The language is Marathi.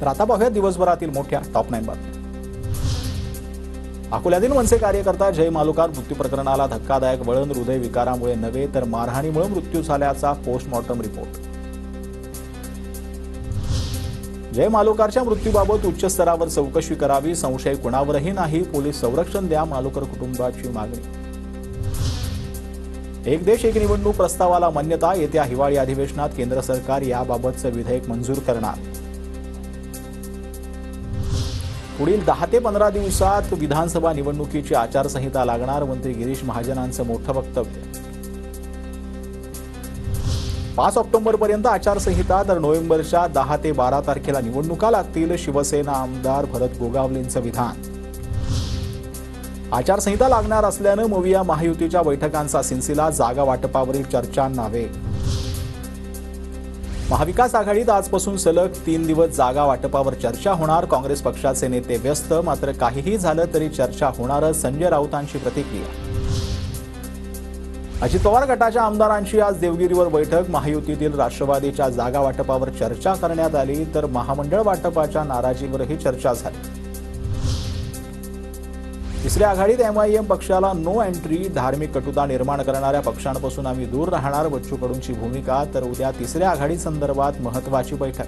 तर आता पाहूया दिवसभरातील मोठ्या टॉप 9 बातम्या। अकोल्यातील मनसे कार्यकर्ता जय मालुकार मृत्यू प्रकरणाला धक्कादायक वळण, हृदयविकारामुळे नव्हे तर मारहाणीमुळे मृत्यू झाल्याचा पोस्टमॉर्टम रिपोर्ट। जय मालुकारच्या मृत्यूबाबत उच्च स्तरावर चौकशी करावी, संशय कुणावरही नाही, पोलीस संरक्षण द्या, मालुकार कुटुंबाची मागणी। एक देश एक निवडणूक प्रस्तावाला मान्यता, येत्या हिवाळी अधिवेशनात केंद्र सरकार याबाबतचे विधेयक मंजूर करणार। पुढील 10 ते 15 दिवसात विधानसभा निवडणुकीची आचारसंहिता लागणार, मंत्री गिरीश महाजनांचं मोठं वक्तव्य। 5 ऑक्टोबरपर्यंत आचारसंहिता, तर नोव्हेंबरच्या 10 ते 12 तारखेला निवडणुका लागतील, शिवसेना आमदार भरत गोगावलेंचं विधान। आचारसंहिता लागणार असल्यानं मोविया महायुतीच्या बैठकांचा सिलसिला, जागा वाटपावरील चर्चांना वेग। महाविकास आघाडीत आजपासून सलग 3 दिवस जागा वाटपावर चर्चा होणार, काँग्रेस पक्षाचे नेते व्यस्त, मात्र काहीही झालं तरी चर्चा होणारच, संजय राऊतांची प्रतिक्रिया। अजित पवार गटाच्या आमदारांची आज देवगिरीवर बैठक, महायुतीतील राष्ट्रवादीच्या जागा वाटपावर चर्चा करण्यात आली, तर महामंडळ वाटपाच्या नाराजीवरही चर्चा झाली। तिसऱ्या आघाडीत एमआयएम पक्षाला नो एंट्री, धार्मिक कटुता निर्माण करणाऱ्या पक्षांपासून आम्ही दूर राहणार, बच्चू कडूंची भूमिका, तर उद्या तिसऱ्या आघाडी संदर्भात महत्त्वाची बैठक।